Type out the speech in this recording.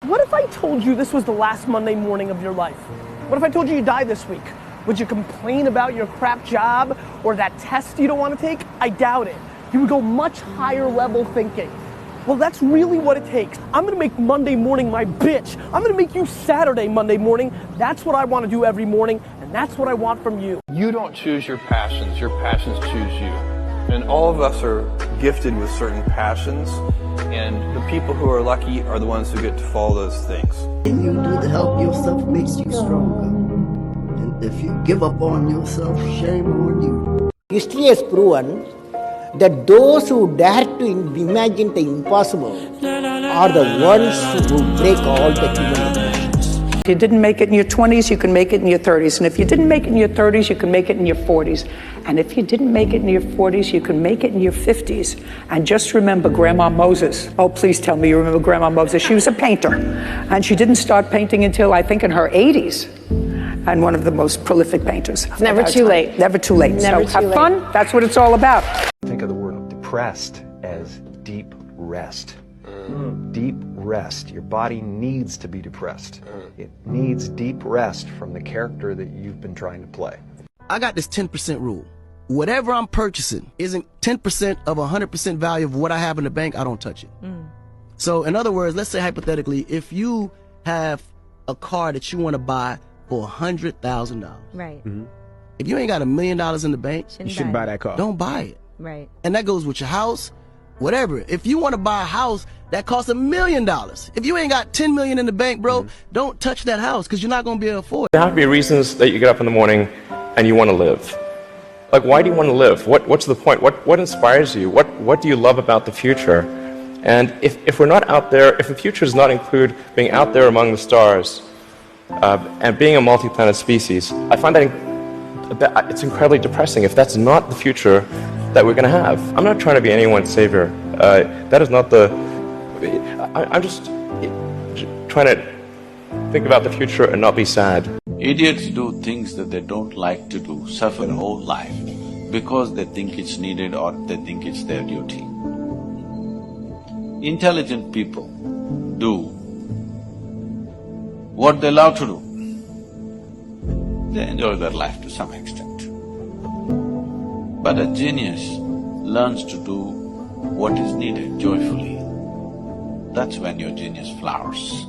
What if I told you this was the last Monday morning of your life? What if I told you you die this week? Would you complain about your crap job or that test you don't want to take? I doubt it. You would go much higher level thinking. Well, that's really what it takes. I'm gonna make Monday morning my bitch. I'm gonna make you Saturday Monday morning. That's what I want to do every morning, and that's what I want from you. You don't choose your passions choose you. And all of us are gifted with certain passions, and the people who are lucky are the ones who get to follow those things. Anything you do to help yourself makes you stronger. And if you give up on yourself, shame on you. History has proven that those who dare to imagine the impossible are the ones who break all the human limitations. If you didn't make it in your 20s, you can make it in your 30s. And if you didn't make it in your 30s, you can make it in your 40s. And if you didn't make it in your 40s, you can make it in your 50s. And just remember Grandma Moses. Oh, please tell me you remember Grandma Moses. She was a painter. And she didn't start painting until, I think, in her 80s. And one of the most prolific painters. It's never too late. Never too late. Never so too have fun. late. That's what it's all about. Think of the word depressed as deep rest. Deep rest. Your body needs to be depressed. It needs deep rest from the character that you've been trying to play. I got this 10% rule. Whatever I'm purchasing isn't 10% of 100% value of what I have in the bank, I don't touch it. So in other words, let's say hypothetically, if you have a car that you want to buy for $100,000. Right. If you ain't got $1 million in the bank, You shouldn't buy that car. don't buy it. Right. And that goes with your house, whatever. If you want to buy a house that costs $1 million, if you ain't got 10 million in the bank, bro, don't touch that house because you're not going to be able to afford it. There have to be reasons that you get up in the morning and you want to live. Like, why do you want to live? What's the point? What inspires you? What do you love about the future? And if we're not out there, if the future does not include being out there among the stars and being a multi-planet species, I find that it's incredibly depressing if that's not the future that we're going to have. I'm not trying to be anyone's savior. That is not the... I'm just trying to think about the future and not be sad. Idiots do things that they don't like to do, suffer their whole life, because they think it's needed or they think it's their duty. Intelligent people do what they love to do. They enjoy their life to some extent. But a genius learns to do what is needed joyfully. That's when your genius flowers.